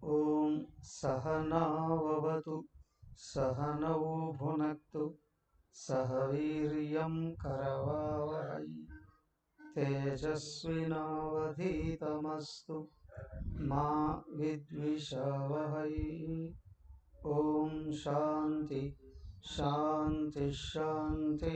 ఓం సహనావవతు సహనౌ భునక్తు సహ వీర్యం కరవావహై తేజస్వినావధీతమస్తు మా విద్విషావహై. ఓం శాంతి శాంతి శాంతి.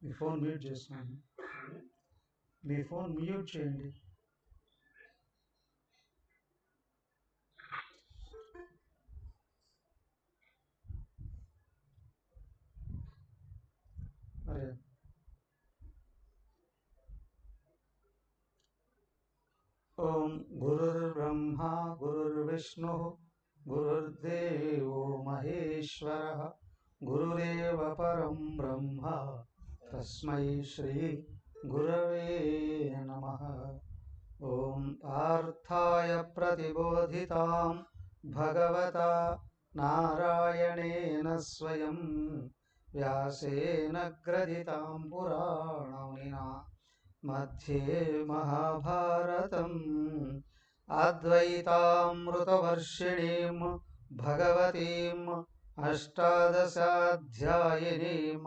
మీ ఫోన్ మ్యూట్ చేస్తున్నాను. మీ ఫోన్ మ్యూట్ చేయండి. అరే ఓం గురుర్బ్రహ్మ గురుర్విష్ణు గురుర్దేవో మహేశ్వర గురురేవ పరం బ్రహ్మ తస్మై శ్రీ గురవే నమః. ఓం పార్థాయ ప్రతిబోధితాం భగవతా నారాయణేన స్వయం వ్యాసేన గ్రథితాం పురాణమునినా మధ్యే మహాభారతం అద్వైతామృతవర్షిణీం భగవతీం అష్టాదశాధ్యాయినీం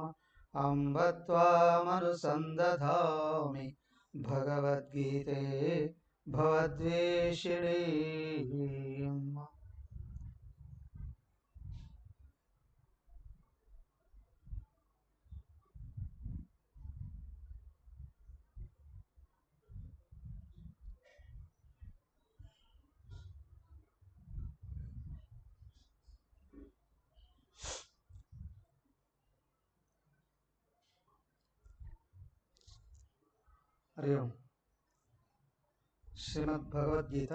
అంబ త్వామనుసందధామి భగవద్గీతే భవద్వేషిణీం. హరి ఓం. శ్రీమద్ భగవద్గీత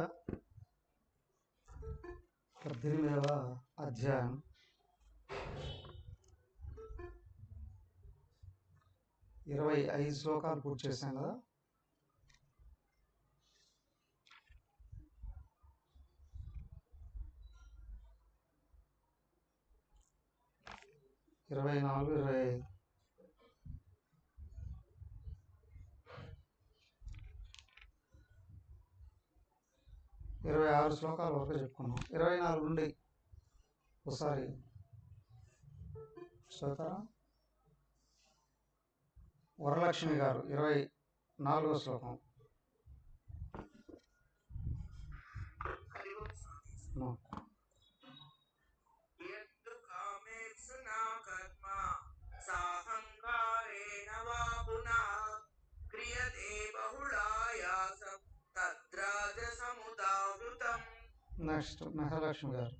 18వ అధ్యాయం. 25 శ్లోకాలు పూర్తి చేశాం కదా. ఇరవై 25 26 శ్లోకాల వరకు చెప్పుకున్నాం. 24 నుండి ఒకసారి చదువుతారా? వరలక్ష్మి గారు 24వ శ్లోకం. నెక్స్ట్ మహాలక్ష్మి గారు.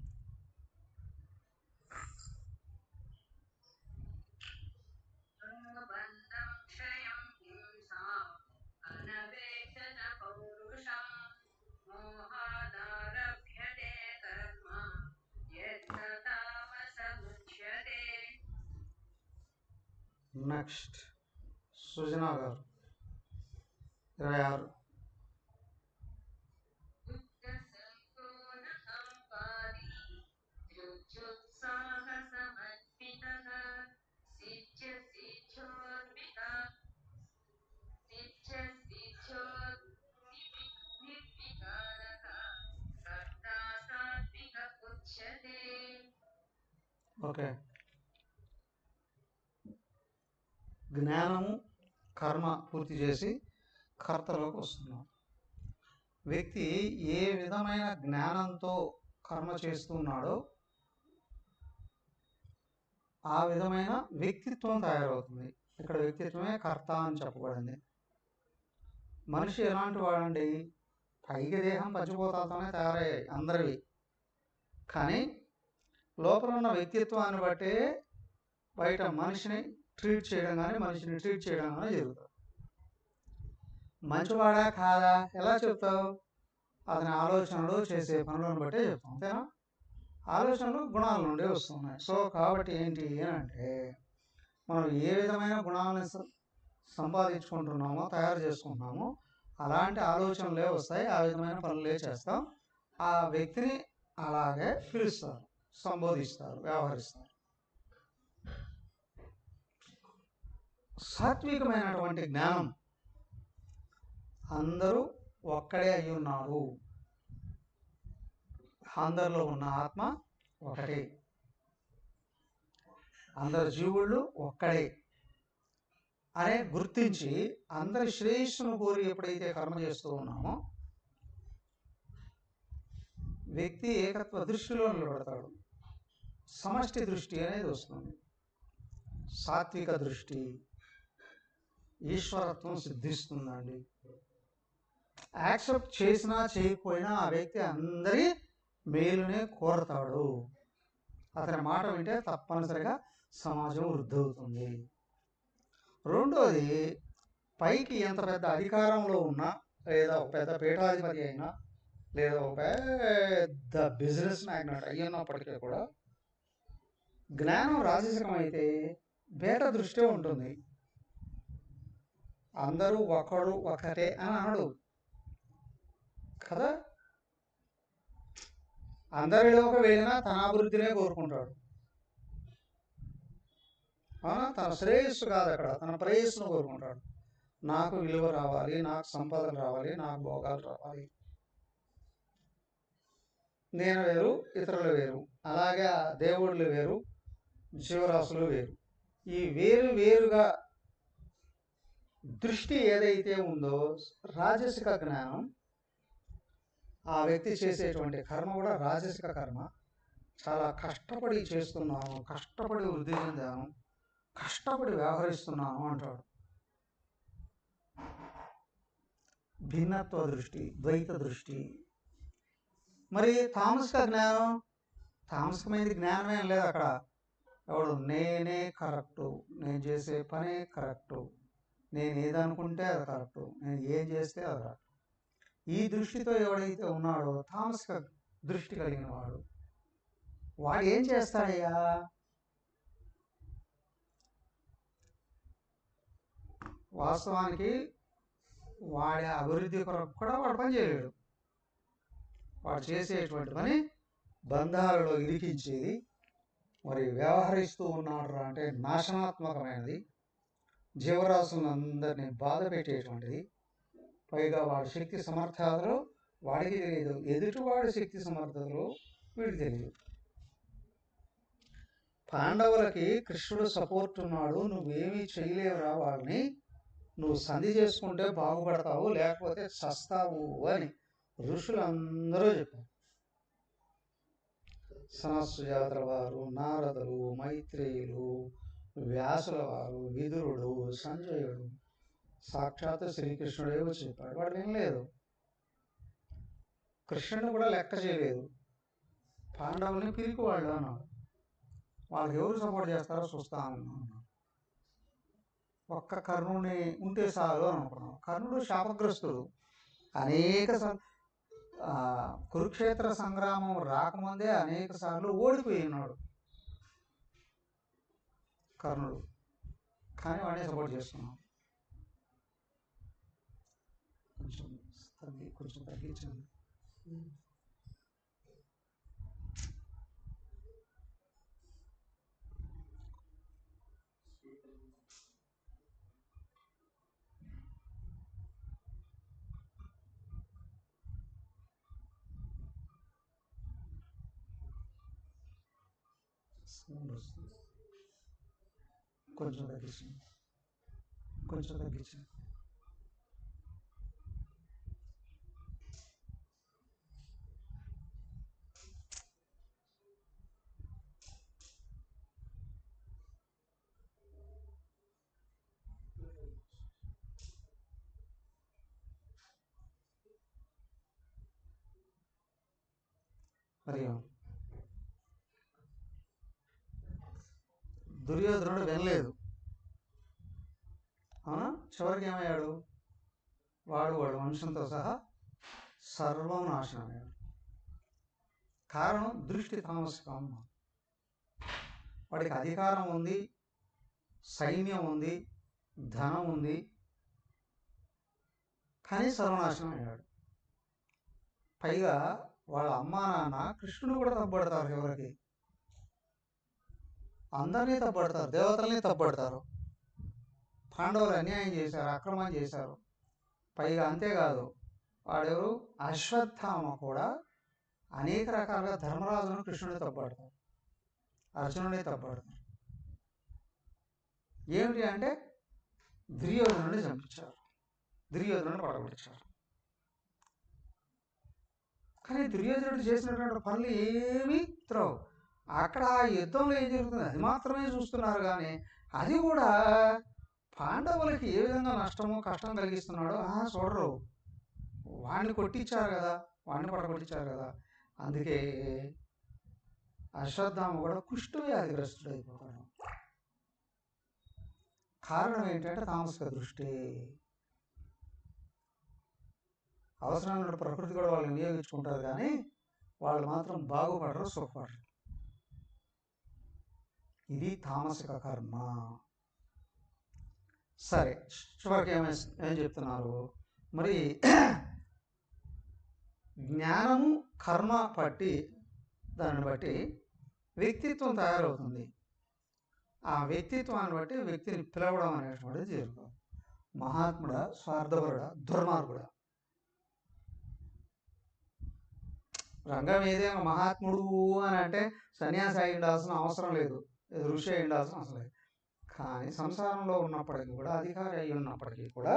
నెక్స్ట్ సుజనా గారు 26. ఓకే. జ్ఞానము కర్మ పూర్తి చేసి కర్తలోకి వస్తున్నాం. వ్యక్తి ఏ విధమైన జ్ఞానంతో కర్మ చేస్తున్నాడో ఆ విధమైన వ్యక్తిత్వం తయారవుతుంది. ఇక్కడ వ్యక్తిత్వమే కర్త అని చెప్పబడింది. మనిషి ఎలాంటి వాడండి? పైకి దేహం పంచభూతాలతోనే తయారయ్యాయి అందరివి, కానీ లోపల ఉన్న వ్యక్తిత్వాన్ని బట్టే బయట మనిషిని ట్రీట్ చేయడం కానీ జరుగుతుంది. మంచివాడా కాదా ఎలా చెప్తావు? అతని ఆలోచనలు, చేసే పనులను బట్టే చెప్తాం, అంతేనా? ఆలోచనలు గుణాల నుండి వస్తున్నాయి. సో కాబట్టి ఏంటి అని అంటే, మనం ఏ విధమైన గుణాలను సంపాదించుకుంటున్నామో, తయారు చేసుకుంటున్నామో అలాంటి ఆలోచనలే వస్తాయి, ఆ విధమైన పనులే చేస్తాం. ఆ వ్యక్తిని అలాగే పిలుస్తారు, సంబోధిస్తారు, వ్యవహరిస్తారు. సాత్వికమైనటువంటి జ్ఞానం అందరూ ఒక్కడే అయి ఉన్నారు, అందరిలో ఉన్న ఆత్మ ఒకటే, అందరు జీవుళ్ళు ఒక్కడే అనే గుర్తించి అందరి శ్రేయస్సును కోరి ఎప్పుడైతే కర్మ చేస్తూ ఉన్నామో వ్యక్తి ఏకత్వ దృష్టిలో నిలబడతాడు. సమష్టి దృష్టి అనేది వస్తుంది, సాత్విక దృష్టి, ఈశ్వరత్వం సిద్ధిస్తుందండి. యాక్సెప్ట్ చేసినా చేయకపోయినా ఆ వ్యక్తి అందరి మేలునే కోరతాడు. అతని మాట వింటే తప్పనిసరిగా సమాజం వృద్ధి అవుతుంది. రెండోది, పైకి ఎంత పెద్ద అధికారంలో ఉన్నా, లేదా ఒక పెద్ద పీఠాధిపతి అయినా, లేదా ఒక పెద్ద బిజినెస్ మ్యాగ్నెట్ అయ్యున్నప్పటికీ కూడా జ్ఞానం రాజసికం అయితే భేద దృష్టి ఉంటుంది. అందరూ ఒకడు ఒకటే అని అనడు కదా. అందరిలోకి వెళ్ళినా తన అభివృద్ధినే కోరుకుంటాడు, తన శ్రేయస్సు కాదు, అక్కడ తన ప్రేయస్సును కోరుకుంటాడు. నాకు విలువ రావాలి, నాకు సంపదలు రావాలి, నాకు భోగాలు రావాలి, నేను వేరు ఇతరులు వేరు, అలాగే దేవుళ్ళు వేరు జీవరాశులు వేరు. ఈ వేరు వేరుగా దృష్టి ఏదైతే ఉందో రాజసిక జ్ఞానం, ఆ వ్యక్తి చేసేటువంటి కర్మ కూడా రాజసిక కర్మ. చాలా కష్టపడి చేస్తున్నాను, కష్టపడి వృద్ధి చెందాను, కష్టపడి వ్యవహరిస్తున్నాను అంటాడు. భిన్నత్వ దృష్టి, ద్వైత దృష్టి. మరి తామసిక జ్ఞానం, తామసికమైన జ్ఞానమే లేదు అక్కడ. ఎవడు నేనే కరెక్టు, నేను చేసే పనే కరెక్టు, నేను ఏదనుకుంటే అది కరెక్టు, నేను ఏం చేస్తే అది కరెక్ట్, ఈ దృష్టితో ఎవడైతే ఉన్నాడో తామసిక దృష్టి కలిగిన వాడు ఏం చేస్తాడయ్యా? వాస్తవానికి వాడి అభివృద్ధి కొరకు కూడా వాడు పని చేయలేడు. వాడు చేసేటువంటి పని బంధాలలో ఇరికించేది, మరి వ్యవహరిస్తూ ఉన్నాడు అంటే నాశనాత్మకమైనది, జీవరాశులందరినీ బాధ పెట్టేటువంటిది. పైగా వాడి శక్తి సమర్థతలు వాడికి తెలియదు, ఎదుటివాడి శక్తి సమర్థతలు వీడికి తెలియదు. పాండవులకి కృష్ణుడు సపోర్ట్ ఉన్నాడు, నువ్వేమీ చేయలేవురా, వాళ్ళని నువ్వు సంధి చేసుకుంటే బాగుపడతావు, లేకపోతే చస్తావు అని ఋషులందరూ చెప్పారు. సనత్సుజాతుల వారు, నారదులు, మైత్రేయులు, వ్యాసుల వారు, విదురుడు, సంజయుడు, సాక్షాత్ శ్రీకృష్ణుడే వచ్చి చెప్పాడు. వాడు వినలేదు, కృష్ణుడు కూడా లెక్క చేయలేదు. పాండవుల్ని పిరికి వాళ్ళు అన్నాడు. వాళ్ళకి ఎవరు సపోర్ట్ చేస్తారో చూస్తాను, ఒక్క కర్ణుని ఉంటే చాలు అనుకున్నాం. కర్ణుడు శాపగ్రస్తుడు, అనేక కురుక్షేత్ర సంగ్రామం రాకముందే అనేక సార్లు ఓడిపోయినాడు కర్ణుడు, కానీ వాడిని సపోర్ట్ చేస్తున్నాం. కొంచెం తగ్గించండి. కొంచెం తగ్గించండి, కొంచెం తగ్గించండి. మరి దుర్యోధనుడు వినలేదు. అవునా? చివరికి ఏమయ్యాడు? వాడు వంశంతో సహా సర్వం నాశనమయ్యాడు. కారణం దృష్టి తామసికం. వాడికి అధికారం ఉంది, సైన్యం ఉంది, ధనం ఉంది, కానీ సర్వనాశనం అయ్యాడు. పైగా వాళ్ళ అమ్మా నాన్న కృష్ణుడు కూడా తప్పుపడతారు. ఎవరికి? అందరినీ తప్పుపడతారు, దేవతల్ని తప్పుపడతారు. పాండవులు అన్యాయం చేశారు, అక్రమం చేశారు. పైగా అంతేకాదు, వాడెవరు? అశ్వత్థామ కూడా అనేక రకాలుగా ధర్మరాజును కృష్ణుడిని తప్పుపడతారు, అర్జునుడిని తప్పుపడతారు. ఏమిటి అంటే దుర్యోధనుడిని చంపించారు, దుర్యోధనుడిని పడగొట్టించారు. కానీ దుర్యోధనుడు చేసినటువంటి పనులు ఏమీ త్రోవ్. అక్కడ ఆ యుద్ధంలో ఏం జరుగుతుంది అది మాత్రమే చూస్తున్నారు. కానీ అది కూడా పాండవులకి ఏ విధంగా నష్టమో కష్టం కలిగిస్తున్నాడో చూడరు. వాడిని కొట్టించారు కదా, వాడిని పడగొట్టించారు కదా. అందుకే అశ్వత్థామ కూడా కుష్ఠవ్యాధిగ్రస్తుడు అయిపోతాడు. కారణం ఏంటంటే తామసిక దృష్టి. అవసరమైన ప్రకృతి కూడా వాళ్ళు వినియోగించుకుంటారు, కానీ వాళ్ళు మాత్రం బాగుపడరు, సుఖపడరు. ఇది తామసిక కర్మ. సరే, చివరికి ఏం చెప్తున్నారు మరి? జ్ఞానము కర్మ పట్టి దాన్ని బట్టి వ్యక్తిత్వం తయారవుతుంది. ఆ వ్యక్తిత్వాన్ని బట్టి వ్యక్తిని పిలవడం అనేటువంటిది జరుగుతుంది. మహాత్ముడా, స్వార్థపరుడా, దుర్మార్గుడా? రంగం ఏదైనా మహాత్ముడు అని అంటే సన్యాసి అయి ఉండాల్సిన అవసరం లేదు, ఋషి అయి ఉండాల్సిన అవసరం లేదు. కానీ సంసారంలో ఉన్నప్పటికీ కూడా, అధికారి అయి ఉన్నప్పటికీ కూడా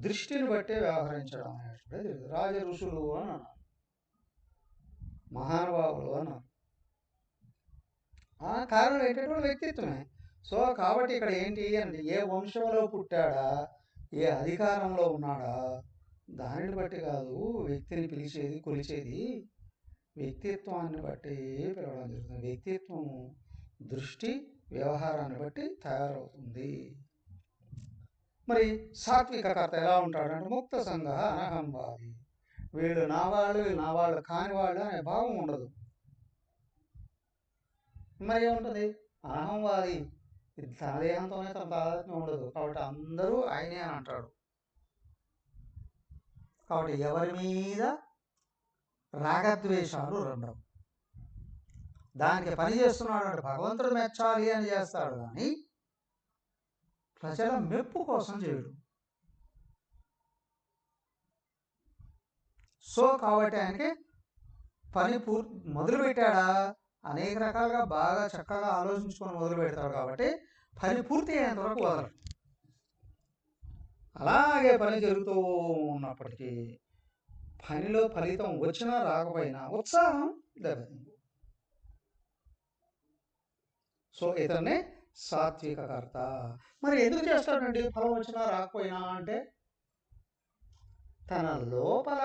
దృష్టిని బట్టే వ్యవహరించడం అనేటువంటిది రాజ ఋషులు అని అన్నారు, మహానుభావులు అన్నారు. కారణం ఏంటంటే వ్యక్తిత్వమే. సో కాబట్టి ఇక్కడ ఏంటి అంటే ఏ వంశంలో పుట్టాడా, ఏ అధికారంలో ఉన్నాడా, దానిని బట్టి కాదు వ్యక్తిని పిలిచేది, కొలిచేది వ్యక్తిత్వాన్ని బట్టి పిలవడం జరుగుతుంది. వ్యక్తిత్వం దృష్టి వ్యవహారాన్ని బట్టి తయారవుతుంది. మరి సాత్విక కర్త ఎలా ఉంటాడంటే ముక్త సంఘ అనహంభావి. వీళ్ళు నా వాళ్ళు కాని వాళ్ళు అనే భావం ఉండదు. మరి ఏముంటుంది? అనహంవాది. తన దేహంతోనే తన తాదాత్మ్యం ఉండదు. కాబట్టి అందరూ ఆయనే అని అంటాడు. కాబట్టి ఎవరి మీద రాగద్వేషాలు ఉండవు. దానికి పని చేస్తున్నాడు అంటే భగవంతుడు మెచ్చాలి అని చేస్తాడు, కానీ ప్రజల మెప్పు కోసం చేయడు. సో కాబట్టి ఆయనకి పని మొదలు పెట్టాడా, అనేక రకాలుగా బాగా చక్కగా ఆలోచించుకొని మొదలు పెడతాడు. కాబట్టి పని పూర్తి అయ్యేంత వరకు వదలడు. అలాగే పని జరుగుతూ ఉన్నప్పటికీ పనిలో ఫలితం వచ్చినా రాకపోయినా ఉత్సాహం దెబ్బతింది. సో ఇతన్నే సాత్విక కర్త. మరి ఎందుకు చేస్తాడండి ఫలం వచ్చినా రాకపోయినా అంటే, తన లోపల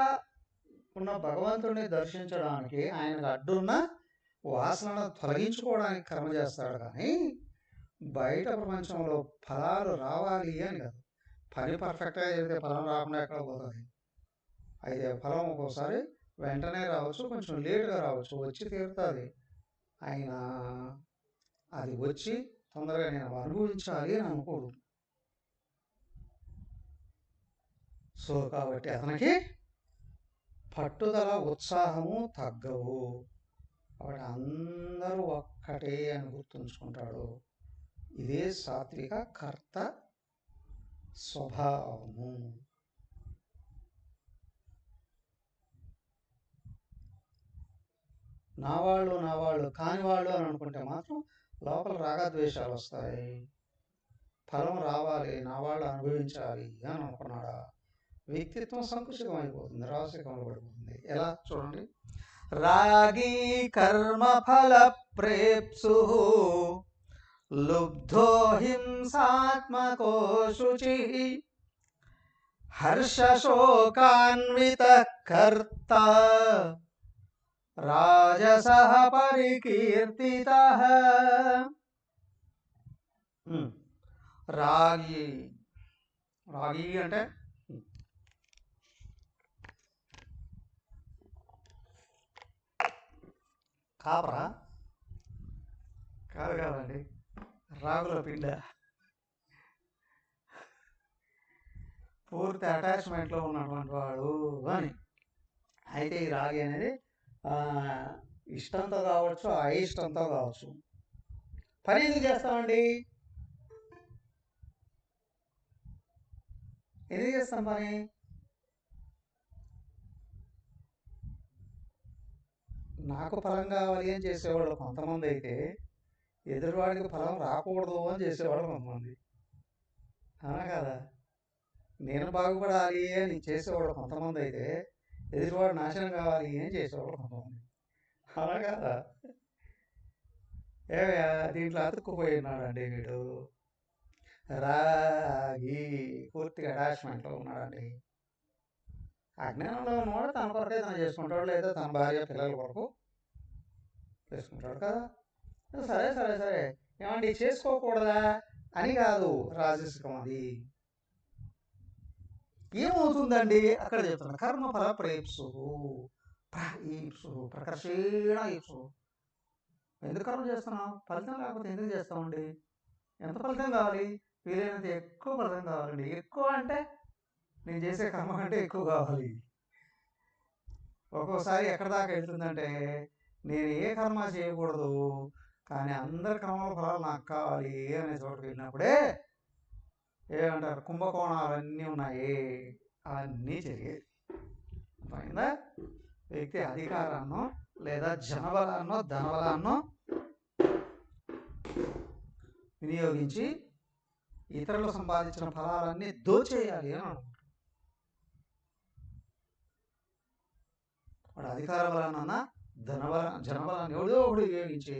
ఉన్న భగవంతుడిని దర్శించడానికి, ఆయనకు అడ్డున్న వాసనను తొలగించుకోవడానికి కర్మ చేస్తాడు, కానీ బయట ప్రపంచంలో ఫలాలు రావాలి అని కాదు. పని పర్ఫెక్ట్గా చేస్తే ఫలం రాకుండా ఎక్కడ పోతుంది? అయితే ఫలం ఒక్కోసారి వెంటనే రావచ్చు, కొంచెం లేటుగా రావచ్చు, వచ్చి తీరుతుంది. ఆయన అది వచ్చి తొందరగా నేను అనుభవించాలి అని అనుకోడు. సో కాబట్టి అతనికి పట్టుదల, ఉత్సాహము తగ్గవు. కాబట్టి అందరూ ఒక్కటే అని గుర్తుంచుకుంటాడు. ఇదే సాత్విక కర్త స్వభావము. నా వాళ్ళు కాని వాళ్ళు అని అనుకుంటే మాత్రం లోపల రాగద్వేషాలు వస్తాయి. ఫలం రావాలి, నా వాళ్ళు అనుభవించాలి అని అనుకున్నాడా, వ్యక్తిత్వం సంకుచితం అయిపోతుంది, రాసికంలో పడిపోతుంది. ఎలా చూడండి? రాగీ కర్మ ఫల ప్రేప్సు లుబ్ధో హింసాత్మకో శుచి హర్షశోకాన్విత కర్త రాజసః పరికీర్తితః. రాగి. రాగి అంటే కాపరా కాదు కాదండి, రాగుల పిండ. పూర్తి అటాచ్మెంట్లో ఉన్నటువంటి వాడు అని. అయితే ఈ రాగి అనేది ఇష్టంతో కావచ్చు, అయిష్టంతో కావచ్చు. పని ఎందుకు చేస్తామండి? ఎందుకు చేస్తాం పని? నాకు ఫలం కావాలి అని చేసేవాళ్ళు కొంతమంది అయితే, ఎదురువాడికి ఫలం రాకూడదు అని చేసేవాళ్ళు కొంతమంది. అవునా కదా? నేను బాగుపడాలి అని చేసేవాడు కొంతమంది అయితే, ఎదురువాడు నాశనం కావాలి అని చేసేవాడు కొంతమంది. అవునా కదా? ఏమయ్యా దీంట్లో అతుక్కుపోయినాడండి వీడు, రాగి పూర్తిగా అటాచ్మెంట్లో ఉన్నాడండి. అజ్ఞానంలో ఉన్నవాడు తన కొరకే తను చేసుకుంటాడు, లేదా తన భార్య పిల్లల కొరకు చేసుకుంటాడు కదా. సరే సరే సరే, ఏమండి చేసుకోకూడదా అని కాదు, రాజసికం అది. ఏమవుతుందండి అక్కడ చెప్తున్నాడు, కర్మఫల ప్రేప్సు ఈప్సు ప్రకర్షేణ ఈప్సు. ఎందుకు కర్మ చేస్తున్నాం? ఫలితం లేకపోతే ఎందుకు చేస్తామండి? ఎంత ఫలితం కావాలి? వీలైనంత ఎక్కువ ఫలితం కావాలండి. ఎక్కువ అంటే నేను చేసే కర్మ కంటే ఎక్కువ కావాలి. ఒక్కోసారి ఎక్కడ దాకా వెళ్తుందంటే, నేను ఏ కర్మ చేయకూడదు కానీ అందరి కర్మల ఫలాలు నాకు కావాలి అనే చోటుకు వెళ్ళినప్పుడే ఏమంటారు, కుంభకోణాలన్నీ ఉన్నాయి, అవన్నీ జరిగేది. అర్థమైందా? వ్యక్తి అధికారాన్నో లేదా జనబలాన్నో ధనబలాన్నో వినియోగించి ఇతరులు సంపాదించిన ఫలాలన్నీ దోచేయాలి అని అనుకుంటాడు. వాడు అధికార బలాన్నన్నా జనబలాన్ని ఎవడో ఒకటి ఉపయోగించి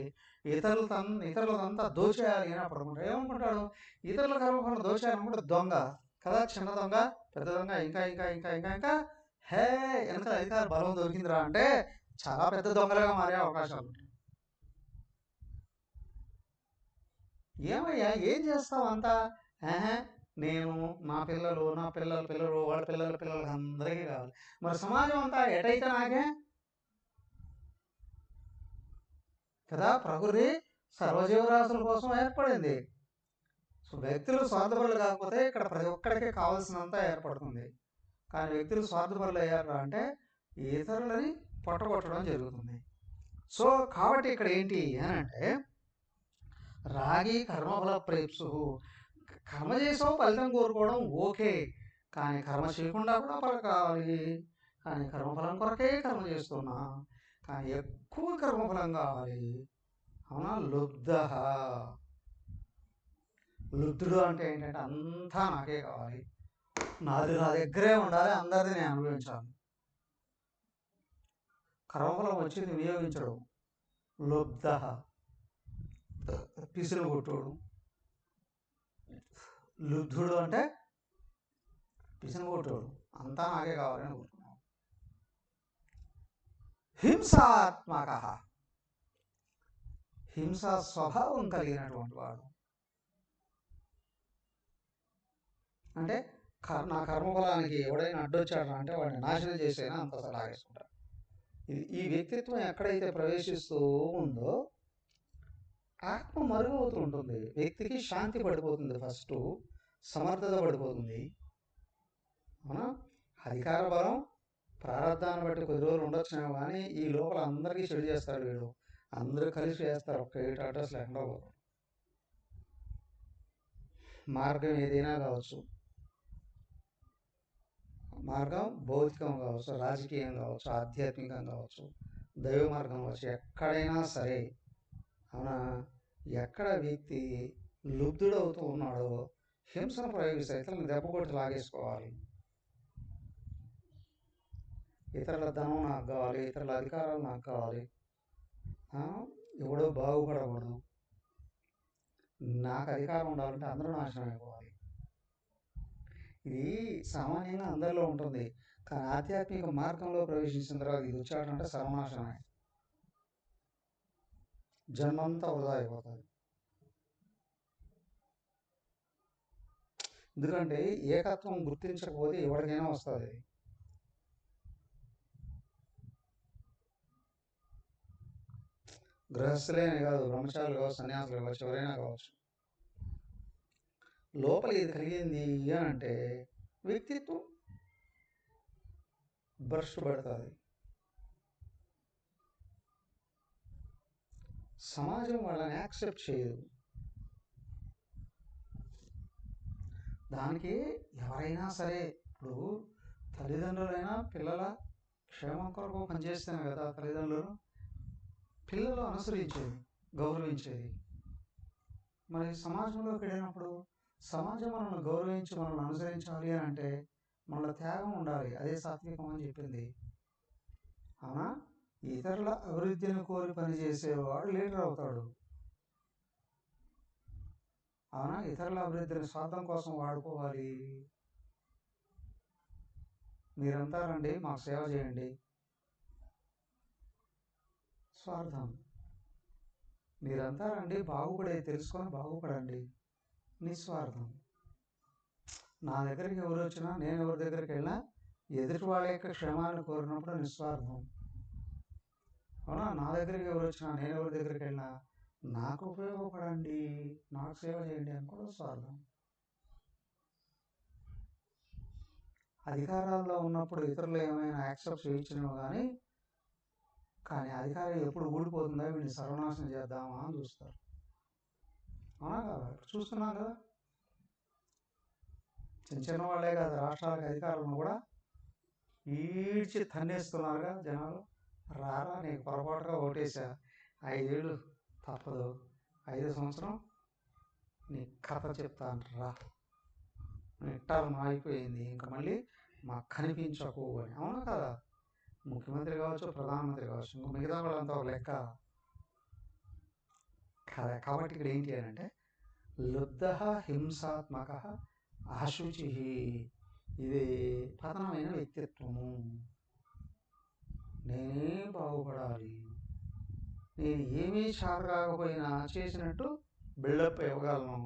ఇతరులదంతా దోచేయాలి అని అప్పుడు ఏమనుకుంటాడు? ఇతరుల కర్మఫలం దోచేయాలనుకుంటే దొంగ కదా, చిన్న దొంగ పెద్ద దొంగ, ఇంకా ఇంకా ఇంకా ఇంకా ఇంకా హే ఎంత అధికార బలం దొరికిందిరా అంటే చాలా పెద్ద దొంగలుగా మారే అవకాశాలు ఉంటాయి. ఏమయ్యా ఏం చేస్తావు అంతా? నేను నా పిల్లలు వాళ్ళ పిల్లలకి అందరికీ కావాలి. మరి సమాజం అంతా ఎటైతే నాకే కదా. ప్రకృతి సర్వజీవరాశుల కోసం ఏర్పడింది. సో వ్యక్తులు స్వార్థపరులు కాకపోతే ఇక్కడ ప్రతి ఒక్కడికి కావాల్సినంత ఏర్పడుతుంది. కానీ వ్యక్తులు స్వార్థపరులు అయ్యారు అంటే ఇతరులని పొట్టగొట్టడం జరుగుతుంది. సో కాబట్టి ఇక్కడ ఏంటి అని అంటే, రాగి కర్మఫల ప్రేప్సు. కర్మ చేసావు ఫలితం కోరుకోవడం ఓకే, కానీ కర్మ చేయకుండా కూడా ఫలం కావాలి. కానీ కర్మఫలం కొరకే కర్మ చేస్తున్నా, కానీ ఎక్కువ కర్మఫలం కావాలి. అవునా? లుబ్ధుడు అంటే ఏంటంటే అంతా నాకే కావాలి, నాది నా దగ్గరే ఉండాలి, అందరిది నేను అనుభవించాలి. కర్మఫలం వచ్చింది వినియోగించడం లుబ్ధ, పిసులు కొట్టుడు. లుబ్ధుడు అంటే పిసులు కొట్టుడు, అంతా నాకే కావాలని కోరుకున్నాడు. హింసాత్మక, హింసా స్వభావం కలిగినటువంటి వాడు. అంటే నా కర్మఫలానికి ఎవడైనా అడ్డొచ్చాడు అంటే వాడిని నాశనం చేసేనా అంత సలాగేసుకుంటారు. ఈ వ్యక్తిత్వం ఎక్కడైతే ప్రవేశిస్తూ ఉందో ఆత్మ మరుగవుతూ ఉంటుంది. వ్యక్తికి శాంతి పడిపోతుంది, ఫస్ట్ సమర్థత పడిపోతుంది. అవునా? అధికార బలం ప్రారంధాన్ని బట్టి కొద్ది రోజులు ఉండొచ్చునేమో కానీ ఈ లోపల అందరికీ చెడు చేస్తాడు వీడు. అందరూ కలిసి చేస్తారు, ఒక్క ఏటు అడ్రస్ లేకుండా. మార్గం ఏదైనా కావచ్చు, మార్గం భౌతికం కావచ్చు, రాజకీయం కావచ్చు, ఆధ్యాత్మికం కావచ్చు, దైవ మార్గం కావచ్చు, ఎక్కడైనా సరే. అవునా? ఎక్కడ వ్యక్తి లుబ్ధుడవుతూ ఉన్నాడో హింసను ప్రయోగిస్తే ఇతరులను దెబ్బ కొట్టి లాగేసుకోవాలి. ఇతరుల ధనం నాకు కావాలి, ఇతరుల అధికారాలు నాకు కావాలి, ఎవడో బాగుపడకూడదు, నాకు అధికారం ఉండాలంటే అందరూ నాశనం అయిపోవాలి. ఇది సామాన్యంగా అందరిలో ఉంటుంది, కానీ ఆధ్యాత్మిక మార్గంలో ప్రవేశించిన తర్వాత ఇది వచ్చాడంటే సర్వనాశనమే. జన్మంతా వృధా అయిపోతుంది. ఎందుకంటే ఏకత్వం గుర్తించకపోతే ఎవరికైనా వస్తుంది. గృహస్థులైన కాదు, బ్రహ్మచారులు కావచ్చు, సన్యాసులు కావచ్చు, ఎవరైనా కావచ్చు. లోపల ఇది కలిగింది అని అంటే వ్యక్తిత్వం భ్రష్టు పడుతుంది. సమాజం వాళ్ళని యాక్సెప్ట్ చేయదు. దానికి ఎవరైనా సరే, ఇప్పుడు తల్లిదండ్రులైనా పిల్లల క్షేమం కొరకు పనిచేస్తేనే కదా తల్లిదండ్రులు పిల్లలు అనుసరించేది, గౌరవించేది. మరి సమాజంలోకి వెళ్ళినప్పుడు సమాజం మనల్ని గౌరవించి మనల్ని అనుసరించాలి అని అంటే మనలో త్యాగం ఉండాలి. అదే సాత్వికం అని చెప్పింది. అవునా? ఇతరుల అభివృద్ధిని కోరి పనిచేసేవాడు లీడర్ అవుతాడు. అవునా? ఇతరుల అభివృద్ధిని స్వార్థం కోసం వాడుకోవాలి. మీరంతా రండి, మాకు సేవ చేయండి, స్వార్థం. మీరంతా రండి, బాగుపడేది తెలుసుకొని బాగుపడండి, నిస్వార్థం. నా దగ్గరికి ఎవరు వచ్చినా, నేను ఎవరి దగ్గరికి వెళ్ళినా ఎదుటి వాళ్ళ యొక్క క్షేమాన్ని కోరినప్పుడు నిస్వార్థం. అవునా? నా దగ్గరికి ఎవరు వచ్చినా, నేను ఎవరి దగ్గరికి వెళ్ళినా నాకు ఉపయోగపడండి, నాకు సేవ చేయండి అనుకోవడం స్వార్థం. అధికారాల్లో ఉన్నప్పుడు ఇతరులు ఏమైనా యాక్సెప్ట్ చేయించినో కానీ అధికారం ఎప్పుడు ఊడిపోతుందా, వీడిని సర్వనాశనం చేద్దామా అని చూస్తారు. అవునా కదా? చూస్తున్నాం కదా, చిన్న చిన్న వాళ్ళే కాదు, రాష్ట్రాలకు అధికారులను కూడా ఈడ్చి తన్నేస్తున్నారుగా జనాలు. రారా, నీకు పొరపాటుగా ఓటేసా, 5 ఏళ్ళు తప్పదు, 5 సంవత్సరం నీ కథ చెప్తాను రా, నీ టర్మ్ అయిపోయింది, ఇంకా మళ్ళీ మాకు కనిపించకు అని. అవునా కదా? ముఖ్యమంత్రి కావచ్చు, ప్రధానమంత్రి కావచ్చు, ఇంకా మిగతా వాళ్ళంతా ఒక లెక్క కదా. కాబట్టి ఇక్కడ ఏంటి అని అంటే లుబ్ధ హింసాత్మక అశుచి, ఇది పతనమైన వ్యక్తిత్వము. నేనే బాగుపడాలి, నేను ఏమీ కాకపోయినా చేసినట్టు బిల్డప్ ఇవ్వగలను,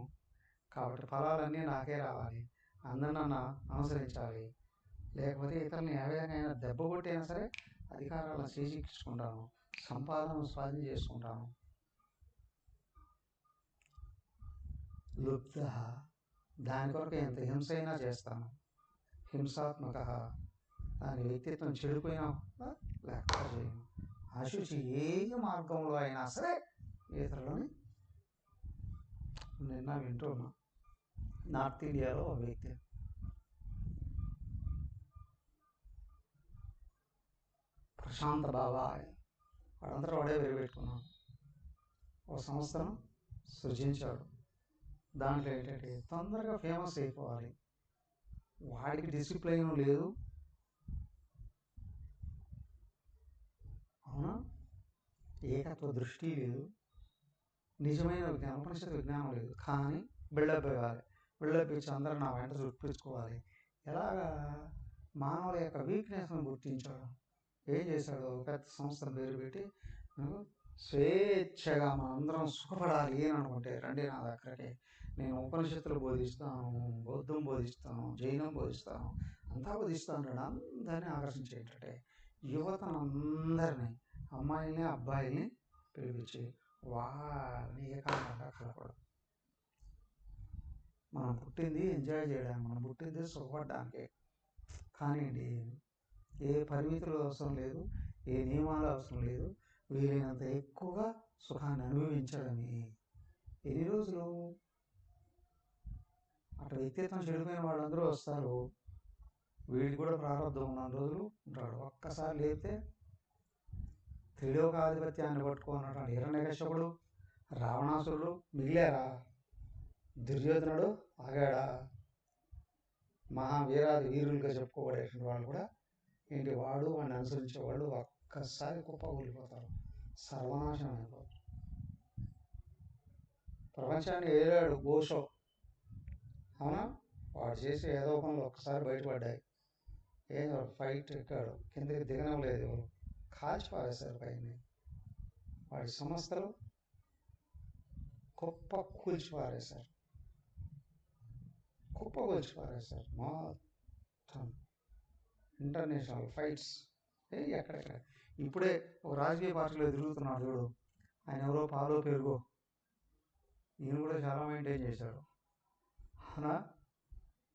కాబట్టి ఫలాలన్నీ నాకే రావాలి, అందరూ నన్ను అనుసరించాలి, లేకపోతే ఇతరులను ఏవైనా దెబ్బ కొట్టైనా సరే అధికారాలను చేజిక్కించుకుంటాను, సంపాదనను స్వాధీనం చేసుకుంటాను. లుబ్ధ, దాని కొరకు ఎంత హింస అయినా చేస్తాను. హింసాత్మక, దాని వ్యక్తిత్వం చెడిపోయినా లెక్క చేయను. అశుచి, ఏ మార్గంలో అయినా సరే ఇతరులని. నిన్న వింటున్నా, నార్త్ ఇండియాలో ఒక వ్యక్తి ప్రశాంత్ బాబా, వాడంతా వాడే పెట్టుకున్నాడు, ఒక సంస్థను సృజించాడు. దాంట్లో ఏంటంటే తొందరగా ఫేమస్ అయిపోవాలి, వాడికి డిసిప్లైన్ లేదు. అవునా? ఏకత్వ దృష్టి లేదు, నిజమైన విజ్ఞానం, ఉపనిషత్తు విజ్ఞానం లేదు. కానీ బిల్డప్ ఇవ్వాలి, బిల్డప్ ఇచ్చి అందరూ నా వెంట చూపించుకోవాలి. ఎలాగా? మానవుల యొక్క వీక్నెస్ను గుర్తించాడు. ఏం చేశాడు? పెద్ద సంస్థను పేరు పెట్టి స్వేచ్ఛగా మనందరం సుఖపడాలి అని అనుకుంటే రండి నా దగ్గరికి, నేను ఉపనిషత్తులు బోధిస్తాను, బౌద్ధం బోధిస్తాను, జైనం బోధిస్తాను, అంతా బోధిస్తాను. అందరినీ ఆకర్షించేటట్టే యువతనందరినీ, అమ్మాయిల్ని అబ్బాయిల్ని పిలిపించి వాళ్ళని ఏకాంతంగా కలపడం. మనం పుట్టింది ఎంజాయ్ చేయడానికి, మనం పుట్టింది సుఖపడడానికి. కానివ్వండి, ఏ పరిమితులు అవసరం లేదు, ఏ నియమాలు అవసరం లేదు, వీలైనంత ఎక్కువగా సుఖాన్ని అనుభవించడమే. ఎన్ని రోజులు? అటు వ్యక్తిత్వం చెడిపోయిన వాళ్ళందరూ వస్తారు, వీడికి కూడా ప్రారంభం ఉన్న రోజులు ఉంటాడు. ఒక్కసారి లేపితే త్రిలోక ఆధిపత్యాన్ని పట్టుకున్నటువంటి హిరణ్యకశ్యపుడు, రావణాసురుడు మిగిలారా? దుర్యోధనుడు ఆగాడా? మహావీరాది వీరులుగా చెప్పుకోబడేటువంటి వాళ్ళు కూడా ఏంటి, వాడు వాడిని అనుసరించే వాళ్ళు ఒక్కసారి కుప్పకూలిపోతారు, సర్వనాశనం అయిపోతారు. ప్రపంచాన్ని ఏలాడు ఓషో, అవునా? వాడు చేసే ఏదో పనులు ఒక్కసారి బయటపడ్డాయి. ఏం ఫైట్ ఎక్కాడు, కిందకి దిగనలేదు, ఎవరు కాల్చి పారేశారు పైన. వాడి సంస్థలు కుప్ప కూల్చి పారేశారు. మొత్తం ఇంటర్నేషనల్ ఫైట్స్ ఎక్కడెక్కడ. ఇప్పుడే ఒక రాజకీయ పార్టీలో తిరుగుతున్నాడు చూడు, ఆయన ఎవరో పాలో పెరుగో, ఈయన కూడా చాలా మెయింటైన్ చేశాడు. అవునా?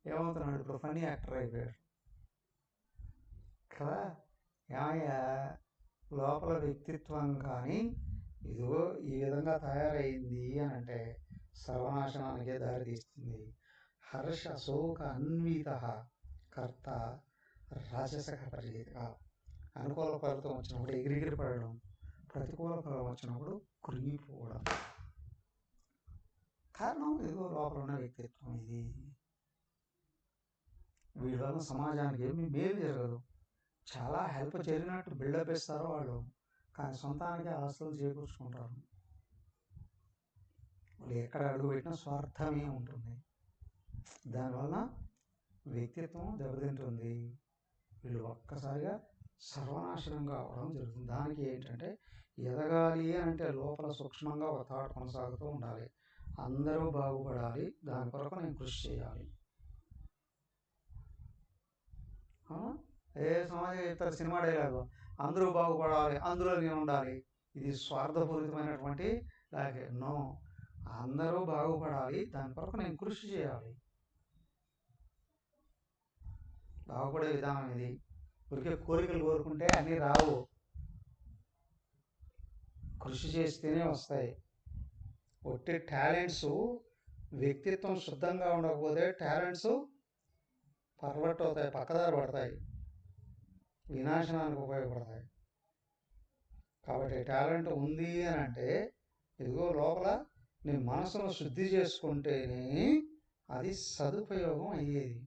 ఏమవుతున్నాడు ఇప్పుడు? ఫన్నీ యాక్టర్ అయిపోయాడు కదా. ఏమయ్యా, లోపల వ్యక్తిత్వం కానీ ఇదిగో ఈ విధంగా తయారైంది అని అంటే సర్వనాశనానికే దారితీస్తుంది. హర్ష శోక అన్విత కర్త రాజసక పరిచేత. అనుకూల ఫలితం వచ్చినప్పుడు ఎగిరిగిరి పడడం, ప్రతికూల ఫలం వచ్చినప్పుడు కృంగిపోవడం. కారణం ఇదిగో లోపల ఉన్న వ్యక్తిత్వం ఇది. వీళ్ళ వల్ల సమాజానికి ఏమి మేలు జరగదు. చాలా హెల్ప్ జరిగినట్టు బిల్డప్ ఇస్తారు వాళ్ళు, కానీ సొంతానికి ఆస్తులు చేకూర్చుకుంటారు. వాళ్ళు ఎక్కడ అడుగు పెట్టినా స్వార్థమే ఉంటుంది. దానివల్ల వ్యక్తిత్వం దెబ్బతింటుంది. వీళ్ళు ఒక్కసారిగా సర్వనాశనం కావడం జరుగుతుంది. దానికి ఏంటంటే ఎదగాలి అంటే లోపల సూక్ష్మంగా ఒక థాట్ కొనసాగుతూ ఉండాలి. అందరూ బాగుపడాలి, దాని కొరకు నేను కృషి చేయాలి. ఏ సమాజం చెప్తారు సినిమా డైలాగు, అందరూ బాగుపడాలి, అందులో నేను ఉండాలి. ఇది స్వార్థపూరితమైనటువంటి లాగే. నో, అందరూ బాగుపడాలి, దాని కొరకు నేను కృషి చేయాలి. బాగుపడే విధానం ఇది. ఊరికే కోరికలు కోరుకుంటే అన్నీ రావు, కృషి చేస్తేనే వస్తాయి. ఒట్టి టాలెంట్స్, వ్యక్తిత్వం శుద్ధంగా ఉండకపోతే టాలెంట్స్ పర్వట్ అవుతాయి, పక్కదారి పడతాయి, వినాశనానికి ఉపయోగపడతాయి. కాబట్టి టాలెంట్ ఉంది అని అంటే ఇదిగో లోపల నీ మనసును శుద్ధి చేసుకుంటేనే అది సదుపయోగం అయ్యేది.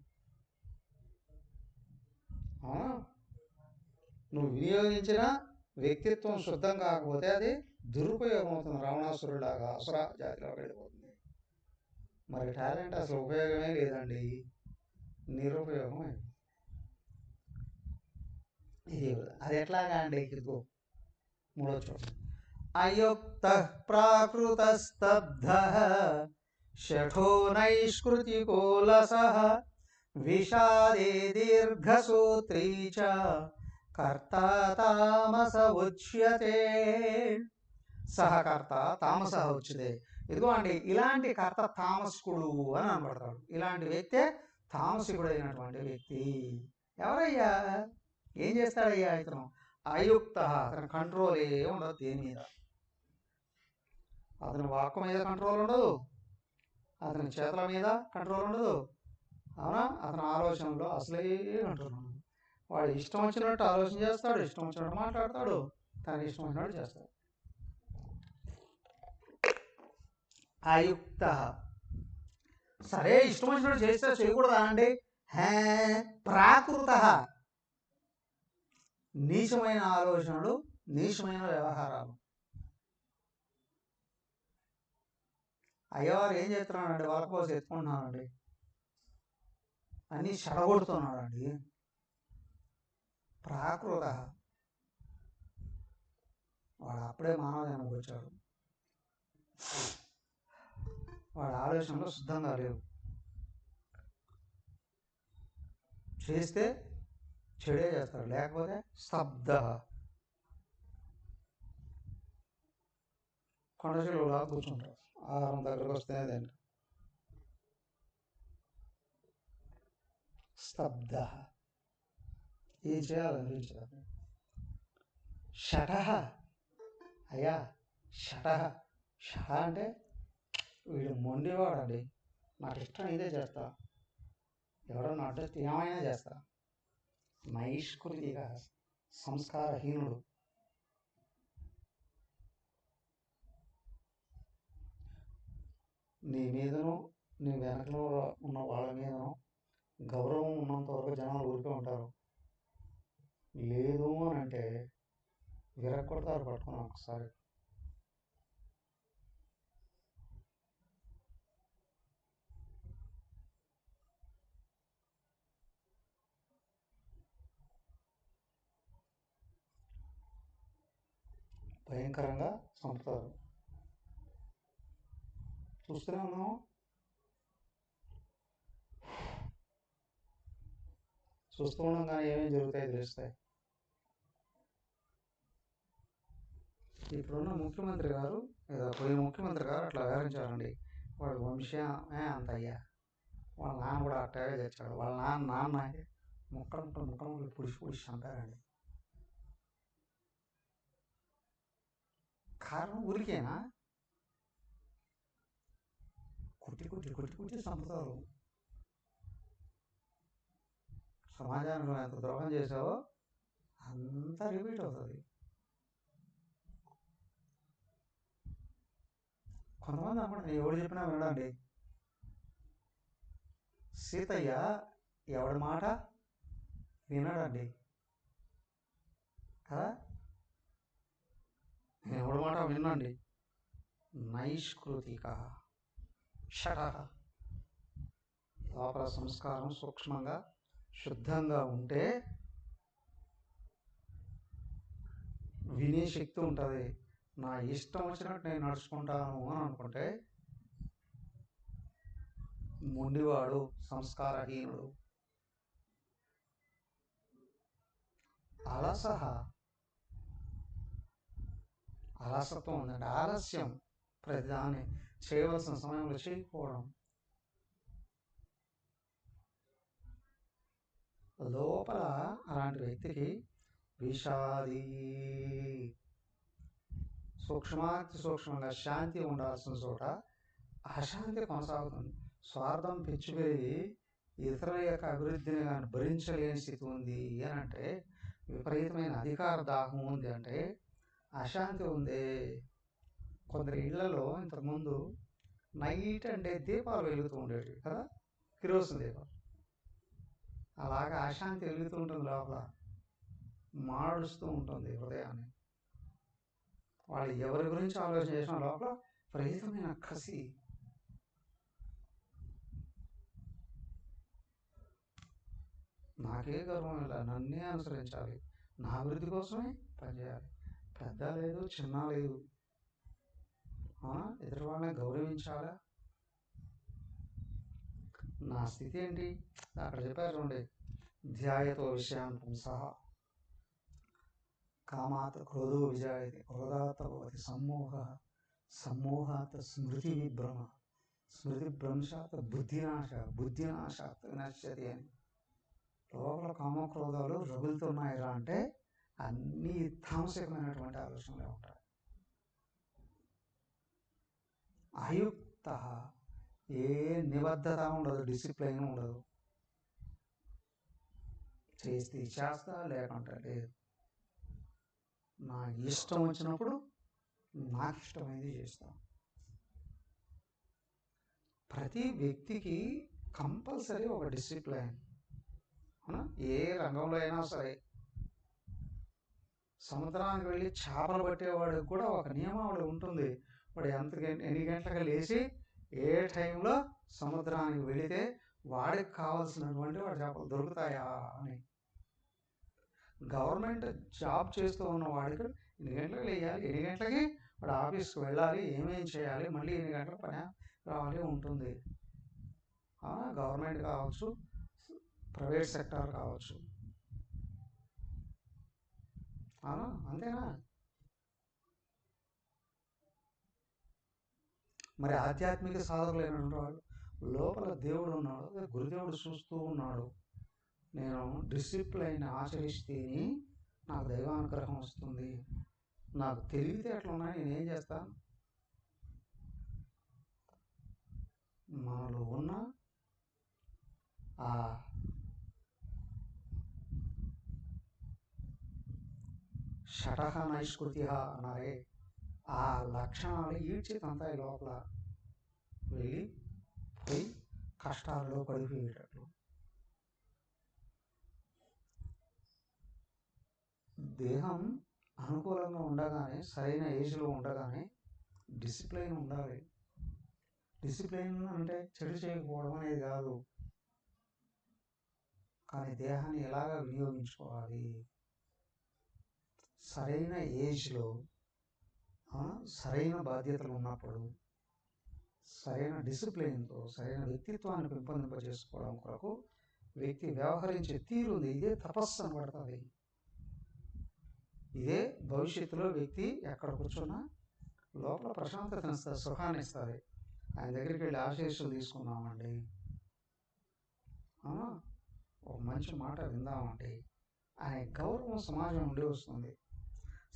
నువ్వు వినియోగించిన వ్యక్తిత్వం శుద్ధం కాకపోతే అది దురుపయోగం అవుతుంది. రావణాసురులాగా అసుర జాతిలోకి వెళ్ళిపోతుంది. మరి టాలెంట్ అసలు ఉపయోగమే లేదండి, నిరుపయోగం అయింది. ఇది అది ఎట్లాగా అండి? ఇదిగో మూడో చోట, అయుక్త ప్రాకృతస్తబ్ధ షఠో నైష్కృతికోలసః విషాదే దీర్ఘసూత్రీ చ కర్త తామస ఉచ్యతే. సహకర్త తామస ఉచ్యతే. ఇదిగో అండి, ఇలాంటి కర్త తామస్కుడు అని అనబడతాడు. ఇలాంటి వ్యక్తే తామసికుడు అయినటువంటి వ్యక్తి. ఎవరయ్యా? ఏం చేస్తాడయ్యా ఇతను? అయుక్త, అతని కంట్రోలే ఉండదు దేని మీద. అతని వాక్కు మీద కంట్రోల్ ఉండదు, అతని చేతుల మీద కంట్రోల్ ఉండదు. అవునా? అతని ఆలోచనలో అసలే కంట్రోల్ ఉండదు. వాడు ఇష్టం వచ్చినట్టు ఆలోచన చేస్తాడు, ఇష్టం వచ్చినట్టు మాట్లాడతాడు, తన ఇష్టం వచ్చినట్టు చేస్తాడు. అయుక్త. సరే, ఇష్టం వచ్చినట్టు చేస్తే చేయకూడదా అండి? ప్రాకృత, నీచమైన ఆలోచనలు, నీచమైన వ్యవహారాలు. అయ్యవారు ఏం చేస్తున్నాడండి? వలకపోసి ఎత్తుకుంటున్నాడండి, అన్నీ చెడగొడుతున్నాడండి. ప్రాకృత, వాడు అప్పుడే మానవ జన్మకు వచ్చాడు. వాడి ఆలోచనలు శుద్ధంగా లేవు. చేస్తే చెడే చేస్తాడు, లేకపోతే స్తబ్ద, కొండచెలువులా కూర్చుంటాడు. ఆహారం దగ్గరకు వస్తేనే తింటాడు. స్తబ్ద, ఏం చేయాలనిపించదు. షఠ, అయ్యా షఠ. షఠ అంటే వీడు మొండివాడండి, నాకు ఇష్టం ఇదే చేస్తా, ఎవడన్నా అడ్డొస్తే ఏమైనా చేస్తా. నైష్కృతిగా, సంస్కారహీనుడు. నీ మీదను నీ వెనకలో ఉన్న వాళ్ళ మీదను గౌరవం ఉన్నంత వరకు జనాలు ఊరికే ఉంటారు. లేదు అని అంటే విరక్కొడతారు పట్టుకున్నాం ఒకసారి. భయంకరంగా చంపుతారు. చూస్తూనే ఉన్నాము. చూస్తూ ఉన్నాం కానీ ఏమేమి జరుగుతాయో తెలుస్తాయి. ఇప్పుడున్న ముఖ్యమంత్రి గారు లేదా పోయిన ముఖ్యమంత్రి గారు అట్లా వివరించారండి. వాడు వంశమే అంత అయ్యా, వాళ్ళ నాన్న కూడా అట్టగే తెచ్చాడు, వాళ్ళ నాన్న ముక్కలు పుడిచి చంపారండి. కారణం ఊరికేనా? కుట్టి చంపుతారు. సమాజానికి ఎంత ద్రోహం చేసావో అంతా రిపీట్ అవుతుంది. కొంతమంది అన్నమాట ఎవడు చెప్పినా వినడండి. సీతయ్య ఎవడి మాట వినడండి కదా. నేను ఎవడి మాట వినండి. నైష్కృతిక షట లోపల సంస్కారం సూక్ష్మంగా శుద్ధంగా ఉంటే వినే శక్తి ఉంటుంది. నా ఇష్టం వచ్చినట్టు నేను నడుచుకుంటాను అని అనుకుంటే మొండివాడు, సంస్కారహీనుడు. అలసత్వం ఉందండి. ఆలస్యం, ప్రతిదాన్ని చేయవలసిన సమయంలో చేయకపోవడం. లోపల అలాంటి వ్యక్తికి విషాది సూక్ష్మాతి సూక్ష్మంగా శాంతి ఉండాల్సిన చోట అశాంతి కొనసాగుతుంది. స్వార్థం పిచ్చి పెరిగి ఇతరుల యొక్క అభివృద్ధిని కానీ భరించలేని స్థితి ఉంది అని అంటే, విపరీతమైన అధికార దాహం ఉంది అంటే అశాంతి ఉంది. కొందరి ఇళ్లలో ఇంతకుముందు నైట్ అంటే దీపాలు వెలుగుతూ ఉండేవి కదా, కిరోసిన్ దీపాలు. అలాగా అశాంతి వెలుగుతూ ఉంటుంది, లోపల మాడుస్తూ ఉంటుంది హృదయాన్ని. వాళ్ళు ఎవరి గురించి ఆలోచన చేసిన లోపల విపరీతమైన కసి. నాకే గర్వం ఇలా, నన్నే అనుసరించాలి, నా అభివృద్ధి కోసమే పనిచేయాలి. పెద్ద లేదు చిన్న లేదు, ఎదుటి వాళ్ళని గౌరవించాలా. నా స్థితి ఏంటి అక్కడ చెప్పారు చూడండి. ధ్యాయతో విషయాన్ని సహా కామాత్ క్రోధో విజాయతే క్రోధాత్ భవతి సమ్మోహ సమ్మోహాత్ స్మృతి విభ్రమ స్మృతి భ్రంశాత్ బుద్ధినాశాత్ వినశ్యతి అని. లోపల కామక్రోధాలు రగులుతున్నాయిరా అంటే అన్నీ తామసికమైనటువంటి ఆలోచనలే ఉంటాయి. అయుక్త, ఏ నిబద్ధత ఉండదు, డిసిప్లైన్ ఉండదు. చేస్తే చేస్తా, లేకుంటే లేదు. నాకు ఇష్టం వచ్చినప్పుడు నాకు ఇష్టమైంది చేస్తా. ప్రతి వ్యక్తికి కంపల్సరీ ఒక డిసిప్లైన్, ఏ రంగంలో అయినా సరే. సముద్రానికి వెళ్ళి చేపలు పట్టేవాడికి కూడా ఒక నియమావళి ఉంటుంది. వాడు ఎన్ని గంటలకు లేచి ఏ టైంలో సముద్రానికి వెళితే వాడికి కావాల్సినటువంటి వాడి చేపలు దొరుకుతాయా అని. గవర్నమెంట్ జాబ్ చేస్తూ ఉన్న వాడికి ఎన్ని గంటలకు లేయాలి, ఎన్ని గంటలకి వాడు ఆఫీస్కి వెళ్ళాలి, ఏమేం చేయాలి, మళ్ళీ ఎన్ని గంటల పని రావాలి ఉంటుంది. గవర్నమెంట్ కావచ్చు, ప్రైవేట్ సెక్టార్ కావచ్చు. అంతేనా? మరి ఆధ్యాత్మిక సాధకులైనటువంటి వాళ్ళు లోపల దేవుడు ఉన్నాడు, గురుదేవుడు చూస్తూ ఉన్నాడు. నేను డిసిప్లైన్ ఆచరిస్తేనే నాకు దైవానుగ్రహం వస్తుంది. నాకు తెలివితేటలు ఉన్నాయి, నేనేం చేస్తాను? మనలో ఉన్న ఆ షటహ నైష్కృతి అన్నారే, ఆ లక్షణాలు ఈడ్చితంతాయి లోపల వెళ్ళి పోయి కష్టాల్లో పడిపోయేటట్లు. దేహం అనుకూలంగా ఉండగానే, సరైన ఏజ్లో ఉండగానే డిసిప్లైన్ ఉండాలి. డిసిప్లైన్ అంటే చెడు చేయకపోవడం అనేది కాదు, కానీ దేహాన్ని ఎలాగా వినియోగించుకోవాలి, సరైన ఏజ్లో సరైన బాధ్యతలు ఉన్నప్పుడు సరైన డిసిప్లిన్తో సరైన వ్యక్తిత్వాన్ని పెంపొందింపజేసుకోవడం కొరకు వ్యక్తి వ్యవహరించే తీరు ఉంది. ఇదే తపస్సు అనబడుతుంది. ఇదే భవిష్యత్తులో వ్యక్తి ఎక్కడ కూర్చున్నా లోపల ప్రశాంతతను ఇస్తుంది, సుఖాన్ని ఇస్తుంది. ఆయన దగ్గరికి వెళ్ళి ఆశీస్సులు తీసుకుందామండి, ఒక మంచి మాట విందామండి అనే గౌరవం సమాజం నుండి వస్తుంది.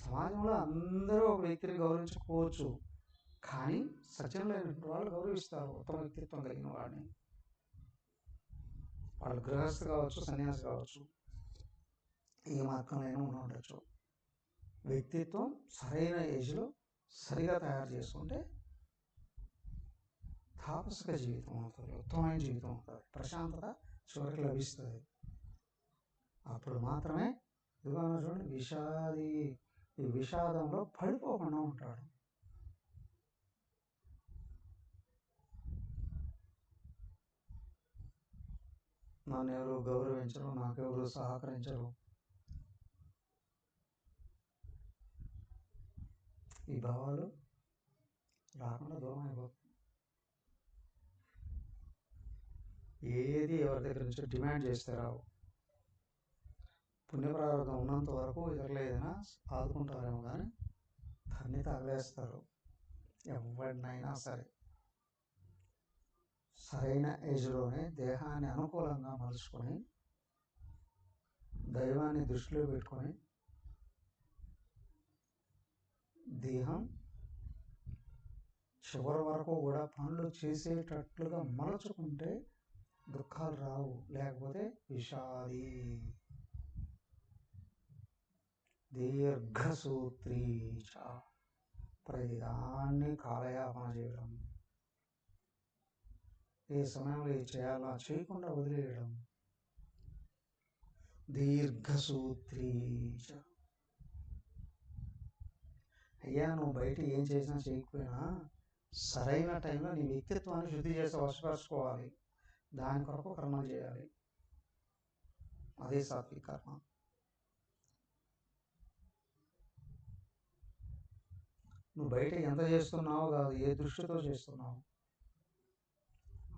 సమాజంలో అందరూ ఒక వ్యక్తిని గౌరవించకపోవచ్చు, కానీ సజ్జనులైనటువంటి వాళ్ళు గౌరవిస్తారు ఉత్తమ వ్యక్తిత్వం కలిగిన వాడిని. వాళ్ళు గృహస్థు కావచ్చు, సన్యాసి కావచ్చు, ఏ మార్గంలో ఉండవచ్చు. వ్యక్తిత్వం సరైన ఏజ్లో సరిగా తయారు చేసుకుంటే తాపసిక జీవితం అవుతుంది, ఉత్తమమైన జీవితం అవుతుంది, ప్రశాంతత చివరికి లభిస్తుంది. అప్పుడు మాత్రమే ఇదిగోనా చూడండి, ఈ విషాదంలో పడిపోకుండా ఉంటాడు. నన్ను ఎవరు గౌరవించరు, నాకెవరు సహకరించరు, ఈ భావాలు రాకుండా దూరం అయిపోతుంది. ఏది ఎవరి దగ్గర నుంచి డిమాండ్ చేస్తే రావు. పుణ్యప్రారంభం ఉన్నంత వరకు ఇతరులు ఏదైనా ఆదుకుంటారేమో కానీ తన్ని తగలేస్తారు ఎవరినైనా సరే. సరైన ఏజ్లోనే దేహాన్ని అనుకూలంగా మలుచుకొని దైవాన్ని దృష్టిలో పెట్టుకొని దేహం చివరి వరకు కూడా పనులు చేసేటట్లుగా మలుచుకుంటే దుఃఖాలు రావు. లేకపోతే విషాది దీర్ఘసూత్రీ ప్రతిదాన్ని కాలయాపన చేయడం, ఏ సమయంలో ఏ చేయాలో చేయకుండా వదిలేయడం. దీర్ఘసూత్రీ అయ్యా, నువ్వు బయట ఏం చేసినా చేయకపోయినా సరైన టైంలో నీ వ్యక్తిత్వాన్ని శుద్ధి చేసి వశపరచుకోవాలి. దాని కొరకు కర్మలు చేయాలి. అదే సాత్విక కర్మ. నువ్వు బయట ఎంత చేస్తున్నావు కాదు, ఏ దృష్టితో చేస్తున్నావు,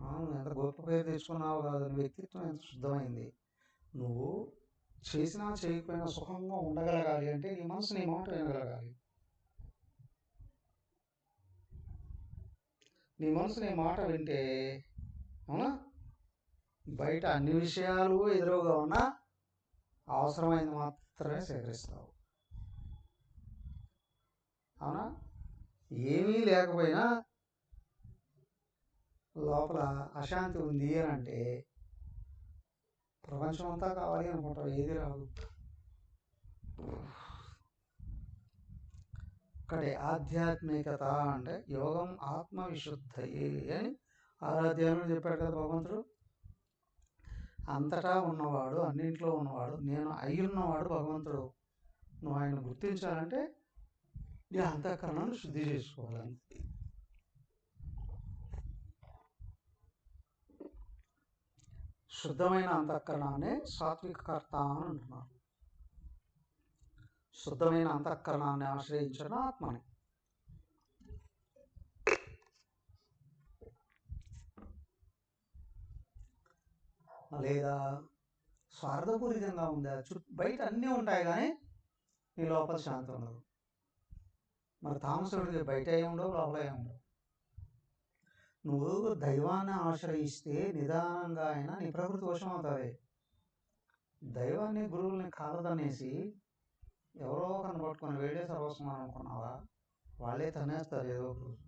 నువ్వు ఎంత గొప్ప పేరు తెచ్చుకున్నావు కాదు, నీ వ్యక్తిత్వం ఎంత శుద్ధమైంది. నువ్వు చేసినా చేయకపోయినా సుఖంగా ఉండగలగాలి అంటే నీ మనసు నీ మాట వినగలగాలి. నీ మనసు నీ మాట వింటే అవునా, బయట అన్ని విషయాలు ఎదురుగా ఉన్నా అవసరమైంది మాత్రమే సేకరిస్తావు. అవునా, ఏమీ లేకపోయినా లోపల అశాంతి ఉంది అని అంటే ప్రపంచం అంతా కావాలి అనుకుంటావు, ఏది రాదు. ఒకటి ఆధ్యాత్మికత అంటే యోగం ఆత్మవిశుద్ధయే అని ఆరాధ్యాలను చెప్పాడు కదా భగవంతుడు. అంతటా ఉన్నవాడు, అన్నింట్లో ఉన్నవాడు, నేను అయ్యున్నవాడు భగవంతుడు. నువ్వు ఆయన గుర్తించాలంటే నీ అంతఃకరణను శుద్ధి చేసుకోవాలి. శుద్ధమైన అంతఃకరణాన్ని సాత్విక కర్త అని అంటున్నారు. శుద్ధమైన అంతఃకరణాన్ని ఆశ్రయించిన ఆత్మని. లేదా స్వార్థపూరితంగా ఉందా, బయట అన్నీ ఉంటాయి కానీ నీ లోపల శాంతి ఉండదు. మరి తామసుడికి బయట ఏముండవు, లోపల ఏముండవు. నువ్వు దైవాన్ని ఆశ్రయిస్తే నిదానంగా అయినా నీ ప్రకృతి వశం అవుతుంది. దైవాన్ని గురువుల్ని కాలదనేసి ఎవరో కనబట్టుకొని వేడే సర్వస్వం అనుకున్నావా, వాళ్ళే తనేస్తారు ఏదో ఒక రోజు.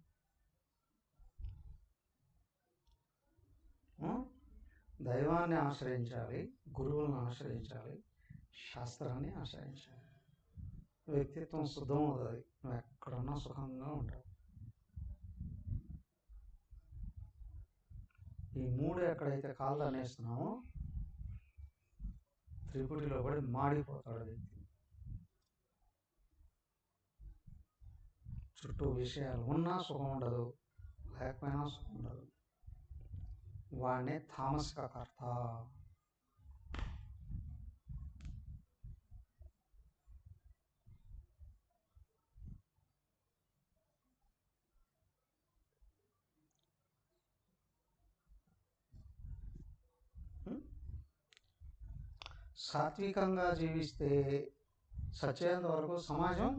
దైవాన్ని ఆశ్రయించాలి, గురువులను ఆశ్రయించాలి, శాస్త్రాన్ని ఆశ్రయించాలి. వ్యక్తిత్వం శుద్ధం అవుతుంది, నువ్వు ఎక్కడున్నా సుఖంగా ఉంటావు. ఈ మూడు ఎక్కడైతే కాళ్ళు అనేస్తున్నామో త్రిపుటిలో పడి మాడిపోతాడు వ్యక్తి. చుట్టూ విషయాలు ఉన్నా సుఖం ఉండదు, లేకపోయినా సుఖం ఉండదు. వాడినే తామసిక కర్త. సాత్వికంగా జీవిస్తే సత్యంత వరకు సమాజం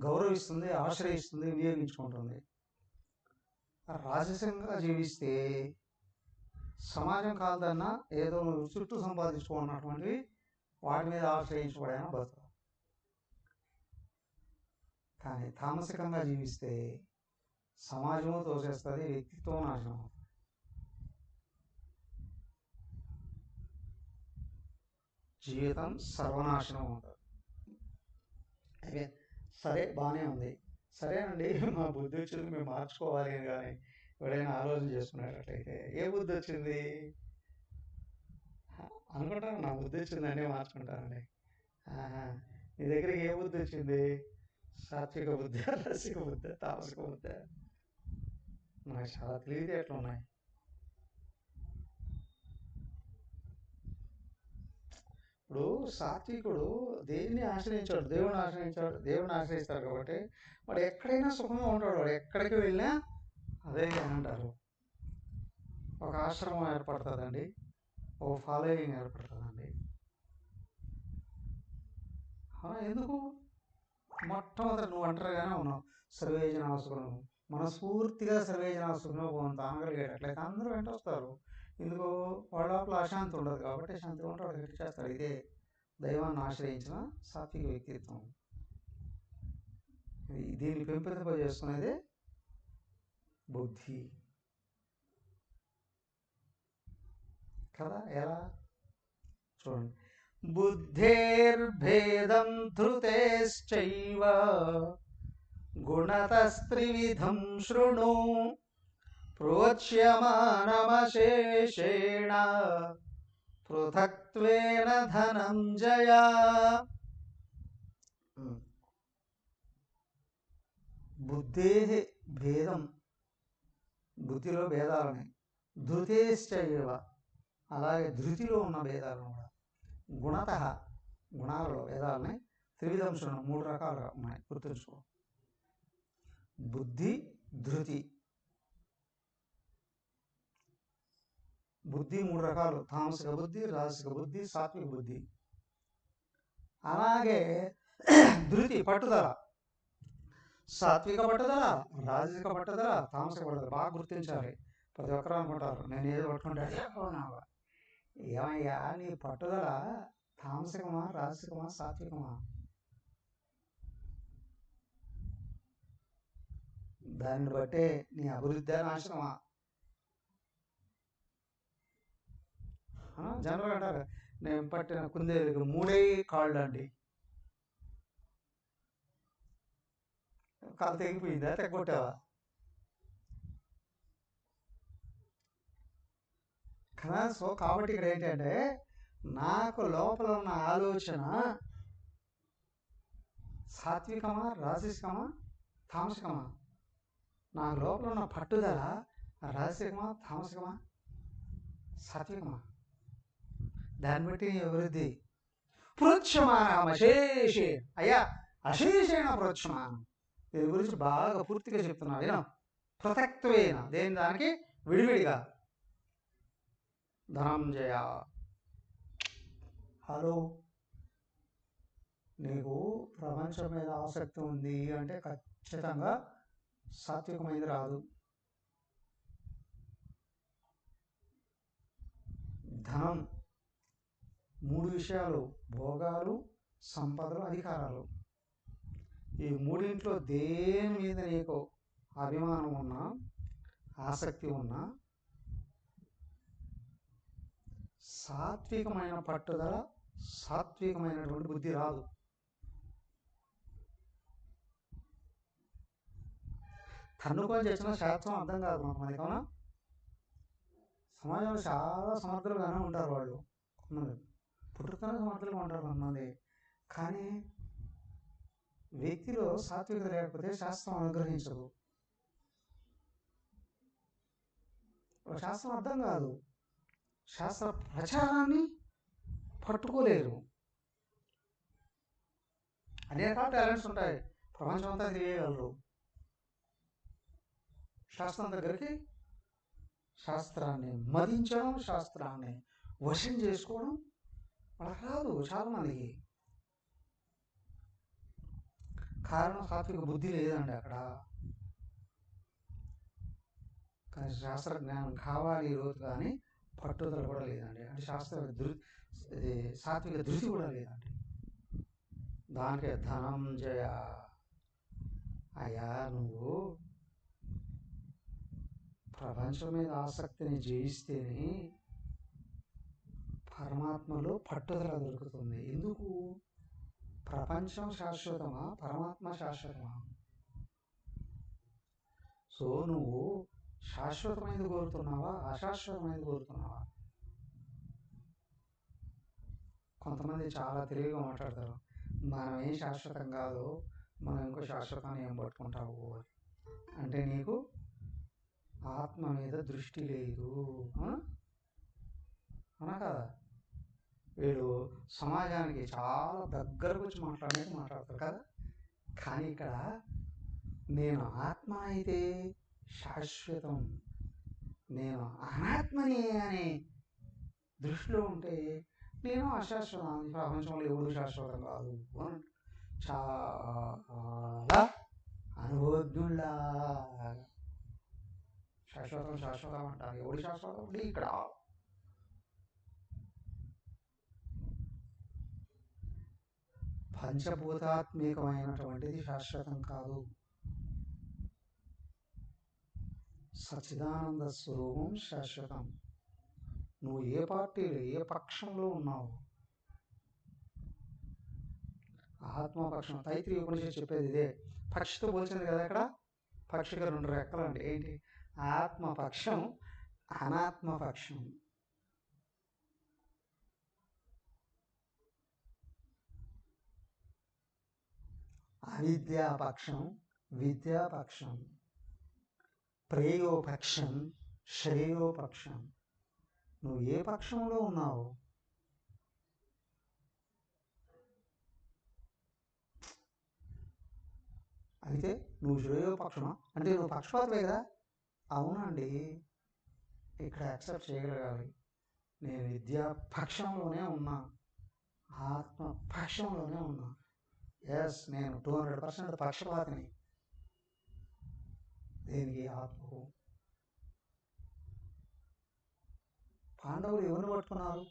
గౌరవిస్తుంది, ఆశ్రయిస్తుంది, వినియోగించుకుంటుంది. రాజసంగా జీవిస్తే సమాజం కాదన్నా ఏదో నువ్వు చుట్టూ సంపాదించుకున్నటువంటివి వాటి మీద ఆశ్రయించబడైనా బతుకు. కానీ తామసికంగా జీవిస్తే సమాజము తోసేస్తుంది, వ్యక్తిత్వం నాశనం అవుతుంది. జీవితం సర్వనాశనం అవుతుంది. అదే సరే, బాగానే ఉంది, సరేనండి మా బుద్ధి వచ్చింది మేము మార్చుకోవాలి అని కానీ ఎవడైనా ఆలోచన చేసుకునేటట్లయితే ఏ బుద్ధి వచ్చింది అనుకుంటాను, నా బుద్ధి వచ్చిందండి మార్చుకుంటానండి. నీ దగ్గరికి ఏ బుద్ధి వచ్చింది? సాత్విక బుద్ధి, రసిక బుద్ధి, తామసిక బుద్ధి? నాకు చాలా తెలివితేటలు ఉన్నాయి. ఇప్పుడు సాత్వికుడు దేన్ని ఆశ్రయించాడు? దేవుని ఆశ్రయించాడు. దేవుని ఆశ్రయిస్తాడు కాబట్టి వాడు ఎక్కడైనా సుఖంగా ఉంటాడు. వాడు ఎక్కడికి వెళ్ళినా అదే అంటారు. ఒక ఆశ్రమం ఏర్పడుతుందండి, ఒక ఫాలోయింగ్ ఏర్పడుతుందండి. ఎందుకు? మొట్టమొదటి నువ్వు ఒంటరిగానే ఉన్నావు, సర్వేజన సుఖం, మనస్ఫూర్తిగా సర్వేజన సుఖం పోంత అనగలిగేటట్లయితే అందరూ వెంట వస్తారు. ఎందుకు? వాళ్ళ లోపల అశాంతి ఉండదు కాబట్టి శాంతిగా ఉంటాడు, గట్టి చేస్తాడు. ఇదే దైవాన్ని ఆశ్రయించిన సాత్విక వ్యక్తిత్వం. దీన్ని పెంపొందింపజేసుకునేదే బుద్ధి కదా. ఎలా చూడండి, బుద్ధేర్భేదం ధృతేశ్చైవ గుణతస్త్రివిధం శృణు ప్రోచ్యమానమశేషేణ పృథక్త్వేన ధనంజయ. బుద్ధే భేదం, బుద్ధిలో భేదాలని, ధృతేశ్చైవ అలాగే ధృతిలో ఉన్న భేదాలను కూడా, గుణత గుణాలలో భేదాలని, త్రివిధం శృణు 3 రకాలుగా ఉన్నాయి, గుర్తుంచుకో. బుద్ధి, ధృతి. బుద్ధి 3 రకాలు: తామసిక బుద్ధి, రాజసిక బుద్ధి, సాత్విక బుద్ధి. అలాగే ధృతి, పట్టుదల. సాత్విక పట్టుదల, రాజసిక పట్టుదల, తామసిక పట్టుదల. బాగా గుర్తించాలి. ప్రతి ఒక్కరు అనుకుంటారు నేను ఏదో పట్టుకుంటే ఏమయ్యా నీ పట్టుదల తామసికమా, రాజసికమా, సాత్వికమా? దాన్ని బట్టే నీ అభివృద్ధి నాశనమా? జనరల్ అంటారు నేను పట్టిన కుందేలుకి 3 కాళ్ళు అండి. కాలు తెగిపోయిందా, తెగొట్టావా కదా? సో కాబట్టి ఇక్కడ ఏంటంటే నాకు లోపల ఉన్న ఆలోచన సాత్వికమా, రాజసికమా, తామసికమా? నాకు లోపల ఉన్న పట్టుదల రాజసికమా, తామసికమా, సాత్వికమా? దాన్ని బట్టి అభివృద్ధి. పురుక్షమానమశేషే, అయ్యా అశేషేణ పురుక్షమానం. దీని గురించి బాగా పూర్తిగా చెప్తున్నారు. ఏనా పృథక్త్వేన, దేని దానికి విడివిడిగా. ధనంజయ, హలో, నీకు ప్రపంచం మీద ఆసక్తి ఉంది అంటే ఖచ్చితంగా సాత్వికమైనది రాదు. ధనం 3 విషయాలు: భోగాలు, సంపదలు, అధికారాలు. ఈ 3 దేని మీద నీకు అభిమానం ఉన్నా, ఆసక్తి ఉన్నా, సాత్వికమైన పట్టుదల, సాత్వికమైనటువంటి బుద్ధి రాదు. తన్నుకొని చేసిన శాస్త్రం అర్థం కాదు మనకి. అవునా? సమాజంలో చాలా సమర్థులుగానే ఉంటారు వాళ్ళు, పుట్టుకనే సమర్థులుగా ఉంటారు కొంతమంది. కానీ వ్యక్తిలో సాత్వికత లేకపోతే శాస్త్రం అనుగ్రహించదు. శాస్త్రం అర్థం కాదు, శాస్త్ర ప్రచారాన్ని పట్టుకోలేరు. అనేక టాలెంట్స్ ఉంటాయి, ప్రపంచం అంతా తిరగగలరు. శాస్త్రం దగ్గరికి, శాస్త్రాన్ని మదించడం, శాస్త్రాన్ని వశం చేసుకోవడం వాళ్ళకి రాదు చాలామందికి. కారణం సాత్విక బుద్ధి లేదండి అక్కడ. కానీ శాస్త్ర జ్ఞానం కావాలి ఈరోజు, కానీ పట్టుదల కూడా లేదండి. అంటే సాత్విక ధృతి కూడా లేదండి. దానికే ధనంజయ, అయ్యా నువ్వు ప్రపంచం మీద ఆసక్తిని జయిస్తేనే పరమాత్మలో పట్టుదల దొరుకుతుంది. ఎందుకు? ప్రపంచం శాశ్వతమా, పరమాత్మ శాశ్వతమా? సో నువ్వు శాశ్వతమైనది కోరుతున్నావా, అశాశ్వతమైనది కోరుతున్నావా? కొంతమంది చాలా తెలివిగా మాట్లాడతారు, మనం ఏం శాశ్వతం కాదు, మనం ఇంకో శాశ్వతాన్ని ఏం పట్టుకుంటావు అంటే నీకు ఆత్మ మీద దృష్టి లేదు. అవునా కదా? వీడు సమాజానికి చాలా దగ్గరకు వచ్చి మాట్లాడతారు కదా. కానీ ఇక్కడ నేను ఆత్మ అయితే శాశ్వతం, నేను అనాత్మని అనే దృష్టిలో ఉంటే నేను అశాశ్వతం. ప్రపంచంలో ఎవరు శాశ్వతం కాదు. చాలా అనుభవజ్ఞుల్లా శాశ్వతం అంటారు. ఎవరు శాశ్వతం అంటే ఇక్కడ పంచభూతాత్మికమైనటువంటిది శాశ్వతం కాదు. సచ్చిదానంద స్వరూపం శాశ్వతం. నువ్వు ఏ పార్టీలో, ఏ పక్షంలో ఉన్నావు, ఆత్మపక్షం. తైత్రీయ ఉపనిషత్తు చెప్పేది ఇదే. పక్షితో పోల్చింది కదా ఇక్కడ. పక్షికి 2 రెక్కలు అంటే ఏంటి? ఆత్మపక్షం, అనాత్మపక్షం. అవిద్యాపక్షం, విద్యాపక్షం, ప్రేయోపక్షం, శ్రేయోపక్షం. నువ్వు ఏ పక్షంలో ఉన్నావు? అయితే నువ్వు శ్రేయోపక్షమా అంటే నువ్వు పక్షపాతమే కదా. అవునండి, ఇక్కడ యాక్సెప్ట్ చేయగలగాలి. నేను విద్యా పక్షంలోనే ఉన్నా, ఆత్మ పక్షంలోనే ఉన్నా. ఎస్, నేను 200% పక్షపాతిని. దేనికి? ఆత్మకు. పాండవులు ఎవరిని పట్టుకున్నారు?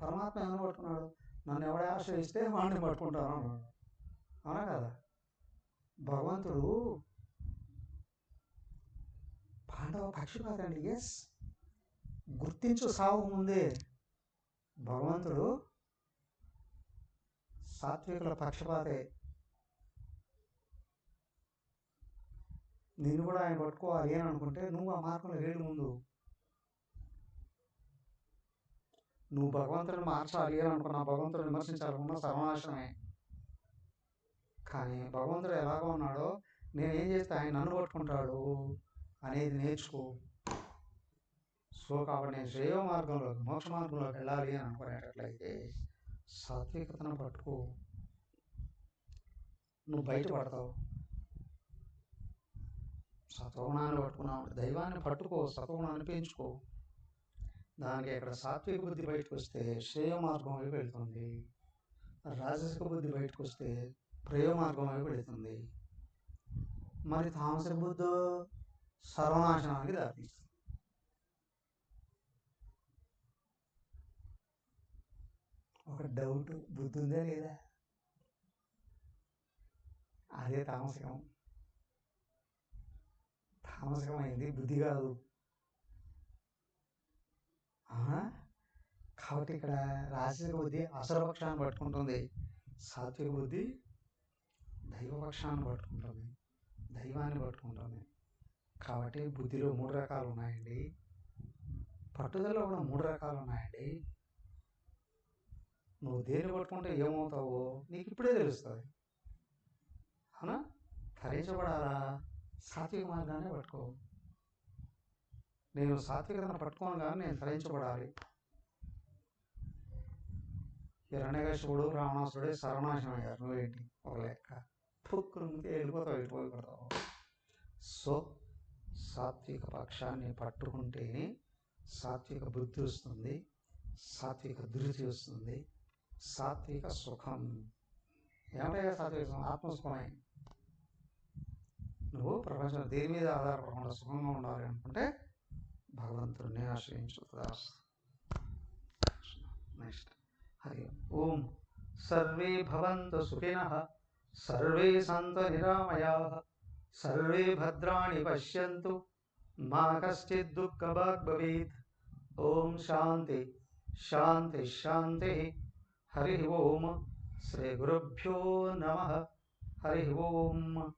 పరమాత్మ ఎవరిని పట్టుకున్నాడు? నన్ను ఎవడే ఆశ్రయిస్తే వాడిని పట్టుకుంటాను అన్నాడు. అవునా కదా? భగవంతుడు పాండవ పక్షపాతి అండి. ఎస్, గుర్తించు సావు ముందే. భగవంతుడు సాత్వికుల పక్షపాతే. నిన్ను కూడా ఆయన పట్టుకోవాలి అని అనుకుంటే నువ్వు ఆ మార్గంలో వేడు. ముందు నువ్వు భగవంతుడిని మార్చాలి అని అనుకున్నా, భగవంతుడిని విమర్శించాలనుకున్నా సర్వనాశనమే. కానీ భగవంతుడు ఎలాగో ఉన్నాడో, నేనేం చేస్తే ఆయన నన్ను పట్టుకుంటాడు అనేది నేర్చుకో. సో కాబట్టి నేను శ్రేయ మార్గంలో, మోక్ష మార్గంలోకి వెళ్ళాలి అని అనుకునేటట్లయితే సాత్వికతను పట్టుకో, నువ్వు బయటపడతావు. సత్వగుణాన్ని పట్టుకున్నావు, దైవాన్ని పట్టుకో, సత్వగుణాన్ని పెంచుకో. దానికి ఇక్కడ సాత్విక బుద్ధి బయటకు వస్తే శ్రేయ మార్గం వైపు వెళ్తుంది, రాజసిక బుద్ధి బయటకు వస్తే ప్రేయ మార్గం వైపు వెళుతుంది. మరి తామసిక బుద్ధి సర్వనాశనానికి దారితీస్తుంది. ఒక డౌట్, బుద్ధి ఉందా లేదా? అదే తామసికం. తామసికమైంది బుద్ధి కాదు. కాబట్టి ఇక్కడ రాజసిక బుద్ధి అసురపక్షాన్ని పట్టుకుంటుంది, సాత్విక బుద్ధి దైవపక్షాన్ని పట్టుకుంటుంది, దైవాన్ని పట్టుకుంటుంది. కాబట్టి బుద్ధిలో 3 రకాలు ఉన్నాయండి, పట్టుదలలో కూడా 3 రకాలు ఉన్నాయండి. నువ్వు దేన్ని పట్టుకుంటే ఏమవుతావో నీకు ఇప్పుడే తెలుస్తుంది. అవునా? తరించబడాలా? సాత్విక మార్గాన్ని పట్టుకో. నేను సాత్వికతను పట్టుకోను కానీ నేను తరించబడాలి. హిరణ్యకశిపుడు, రావణాసుడే సర్వనాశనం అయ్యారు. నువ్వేంటి ఒక లెక్క పుక్కురు వెళ్ళిపోతావు, వెళ్ళిపోతావు. సో సాత్విక పక్షాన్ని పట్టుకుంటేనే సాత్విక బుద్ధి వస్తుంది, సాత్విక ధృతి వస్తుంది, సాత్విక సుఖం. ఏమంటే సాత్విక సుఖం? ఆత్మసుఖమే. నువ్వు ప్రపంచం దేని మీద ఆధారపడకుండా సుఖంగా ఉండాలి అనుకుంటే భగవంతుడిని ఆశ్రయించు. నెక్స్ట్ హరి ఓం. సర్వే భవంతు సుఖినః, సర్వే సంతు నిరామయాః, సర్వే భద్రాణి పశ్యంతు, మా కశ్చిద్ దుఃఖభాగ్ భవేత్. ఓం శాంతి శాంతి శాంతి. హరి ఓం. శ్రీ గురుభ్యో నమః. హరి ఓం.